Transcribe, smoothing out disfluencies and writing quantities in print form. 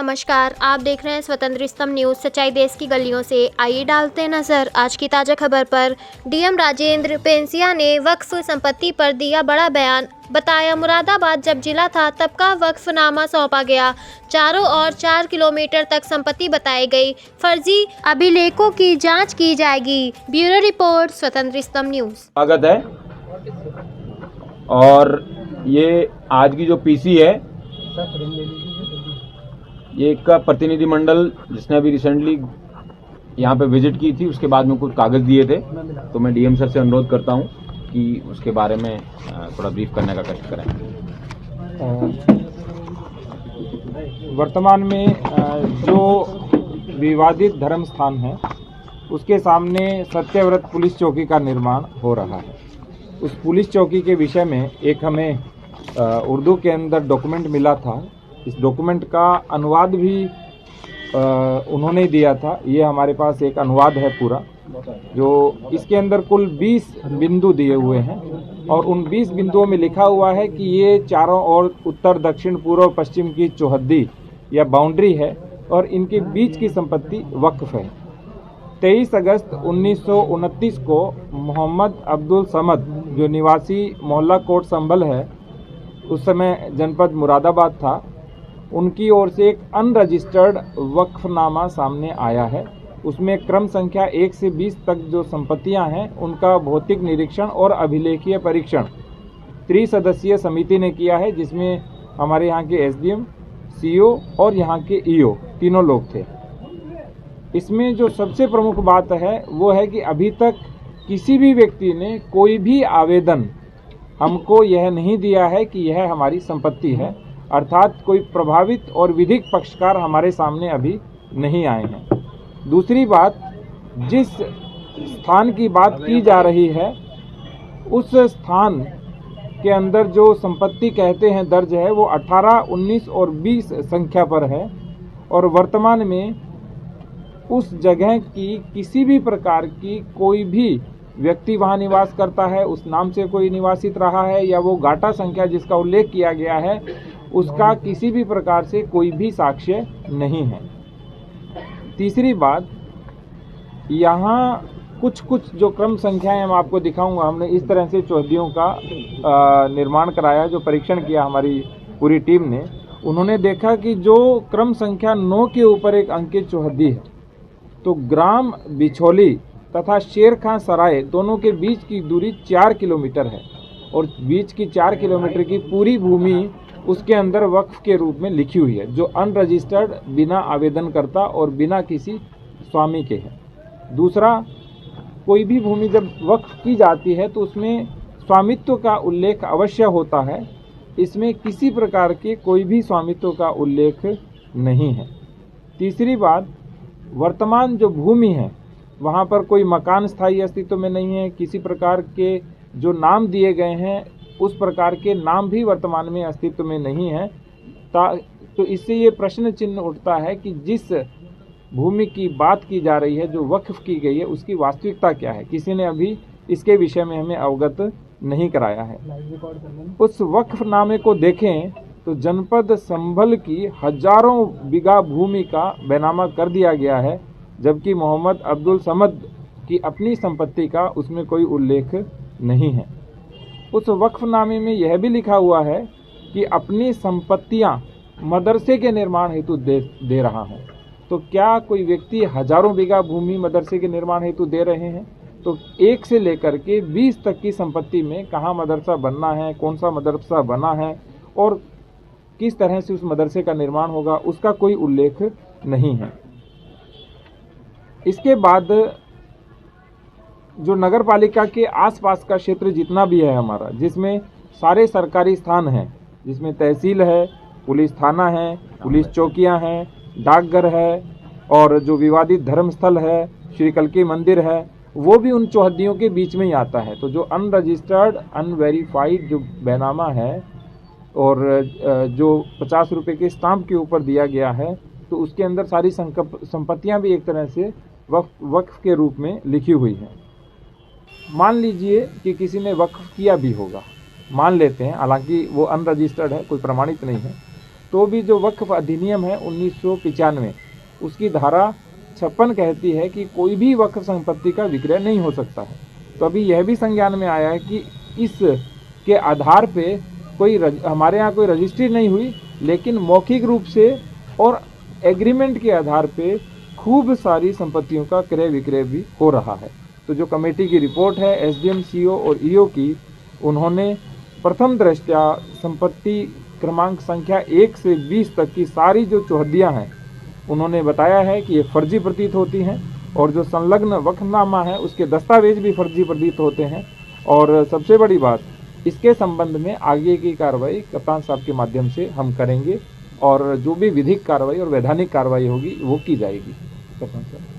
नमस्कार, आप देख रहे हैं स्वतंत्र स्तंभ न्यूज़। सच्चाई देश की गलियों से। आइए डालते हैं नजर आज की ताज़ा खबर पर। डीएम राजेंद्र पेंसिया ने वक्फ संपत्ति पर दिया बड़ा बयान। बताया, मुरादाबाद जब जिला था तब का वक्फनामा सौंपा गया। चारों ओर 4 किलोमीटर तक संपत्ति बताई गई। फर्जी अभिलेखों की जांच की जाएगी। ब्यूरो रिपोर्ट, स्वतंत्र स्तंभ न्यूज़। स्वागत है। और ये आज की जो पीसी है, ये एक का प्रतिनिधिमंडल जिसने अभी रिसेंटली यहाँ पे विजिट की थी, उसके बाद में कुछ कागज दिए थे, तो मैं डीएम सर से अनुरोध करता हूँ कि उसके बारे में थोड़ा ब्रीफ करने का कष्ट करें। वर्तमान में जो विवादित धर्म स्थान है उसके सामने सत्यव्रत पुलिस चौकी का निर्माण हो रहा है। उस पुलिस चौकी के विषय में एक हमें उर्दू के अंदर डॉक्यूमेंट मिला था। इस डॉक्यूमेंट का अनुवाद भी उन्होंने दिया था। ये हमारे पास एक अनुवाद है पूरा, जो इसके अंदर कुल 20 बिंदु दिए हुए हैं और उन 20 बिंदुओं में लिखा हुआ है कि ये चारों ओर उत्तर दक्षिण पूर्व पश्चिम की चौहद्दी या बाउंड्री है और इनके बीच की संपत्ति वक्फ है। 23 अगस्त 1929 को मोहम्मद अब्दुल समद, जो निवासी मोहल्ला कोट संभल है, उस समय जनपद मुरादाबाद था, उनकी ओर से एक अनरजिस्टर्ड वक्फनामा सामने आया है। उसमें क्रम संख्या 1 से 20 तक जो संपत्तियां हैं उनका भौतिक निरीक्षण और अभिलेखीय परीक्षण त्रिसदस्यीय समिति ने किया है, जिसमें हमारे यहाँ के एसडीएम, सीओ और यहाँ के ईओ तीनों लोग थे। इसमें जो सबसे प्रमुख बात है वो है कि अभी तक किसी भी व्यक्ति ने कोई भी आवेदन हमको यह नहीं दिया है कि यह हमारी संपत्ति है, अर्थात कोई प्रभावित और विधिक पक्षकार हमारे सामने अभी नहीं आए हैं। दूसरी बात, जिस स्थान की बात की जा रही है उस स्थान के अंदर जो संपत्ति कहते हैं दर्ज है वो 18, 19 और 20 संख्या पर है और वर्तमान में उस जगह की किसी भी प्रकार की कोई भी व्यक्ति वहां निवास करता है, उस नाम से कोई निवासित रहा है या वो गाटा संख्या जिसका उल्लेख किया गया है उसका किसी भी प्रकार से कोई भी साक्ष्य नहीं है। तीसरी बात, यहाँ कुछ जो क्रम संख्याएं मैं आपको दिखाऊंगा। हमने इस तरह से चौहद्दियों का निर्माण कराया, जो परीक्षण किया हमारी पूरी टीम ने। उन्होंने देखा कि जो क्रम संख्या 9 के ऊपर एक अंकित चौहद्दी है, तो ग्राम बिछोली तथा शेर खां सराय दोनों के बीच की दूरी 4 किलोमीटर है और बीच की 4 किलोमीटर की पूरी भूमि उसके अंदर वक्फ के रूप में लिखी हुई है, जो अनरजिस्टर्ड, बिना आवेदनकर्ता और बिना किसी स्वामी के है। दूसरा, कोई भी भूमि जब वक्फ की जाती है तो उसमें स्वामित्व का उल्लेख अवश्य होता है। इसमें किसी प्रकार के कोई भी स्वामित्व का उल्लेख नहीं है। तीसरी बात, वर्तमान जो भूमि है वहाँ पर कोई मकान स्थायी अस्तित्व में नहीं है। किसी प्रकार के जो नाम दिए गए हैं उस प्रकार के नाम भी वर्तमान में अस्तित्व में नहीं है। तो इससे ये प्रश्न चिन्ह उठता है कि जिस भूमि की बात की जा रही है, जो वक्फ की गई है, उसकी वास्तविकता क्या है। किसी ने अभी इसके विषय में हमें अवगत नहीं कराया है। उस वक्फनामे को देखें तो जनपद संभल की हजारों बीघा भूमि का बैनामा कर दिया गया है, जबकि मोहम्मद अब्दुल समद की अपनी संपत्ति का उसमें कोई उल्लेख नहीं है। उस वक्फनामे में यह भी लिखा हुआ है कि अपनी संपत्तियां मदरसे के निर्माण हेतु दे रहा हूं। तो क्या कोई व्यक्ति हजारों बीघा भूमि मदरसे के निर्माण हेतु दे रहे हैं? तो 1 से लेकर के 20 तक की संपत्ति में कहाँ मदरसा बनना है, कौन सा मदरसा बना है और किस तरह से उस मदरसे का निर्माण होगा, उसका कोई उल्लेख नहीं है। इसके बाद जो नगर पालिका के आसपास का क्षेत्र जितना भी है हमारा, जिसमें सारे सरकारी स्थान हैं, जिसमें तहसील है, पुलिस थाना है, पुलिस चौकियां हैं, डाकघर है और जो विवादित धर्मस्थल है, श्री कल्की मंदिर है, वो भी उन चौहद्दियों के बीच में ही आता है। तो जो अनरजिस्टर्ड, अनवेरीफाइड जो बैनामा है और जो 50 रुपये के स्टाम्प के ऊपर दिया गया है, तो उसके अंदर सारी संपत्तियां भी एक तरह से वक्फ के रूप में लिखी हुई हैं। मान लीजिए कि किसी ने वक्फ किया भी होगा, मान लेते हैं, हालांकि वो अनरजिस्टर्ड है, कोई प्रमाणित नहीं है, तो भी जो वक्फ अधिनियम है 1995 उसकी धारा 56 कहती है कि कोई भी वक्फ संपत्ति का विक्रय नहीं हो सकता है। तो अभी यह भी संज्ञान में आया है कि इस के आधार पे हमारे यहाँ कोई रजिस्ट्री नहीं हुई, लेकिन मौखिक रूप से और एग्रीमेंट के आधार पे खूब सारी संपत्तियों का क्रय विक्रय भी हो रहा है। तो जो कमेटी की रिपोर्ट है एसडीएम, सीओ और ईओ की, उन्होंने प्रथम दृष्टया संपत्ति क्रमांक संख्या 1 से 20 तक की सारी जो चौहद्दियाँ हैं उन्होंने बताया है कि ये फर्जी प्रतीत होती हैं, और जो संलग्न वक्फनामा है उसके दस्तावेज भी फर्जी प्रतीत होते हैं। और सबसे बड़ी बात, इसके संबंध में आगे की कार्रवाई कप्तान साहब के माध्यम से हम करेंगे और जो भी विधिक कार्रवाई और वैधानिक कार्रवाई होगी वो की जाएगी। कप्तान साहब।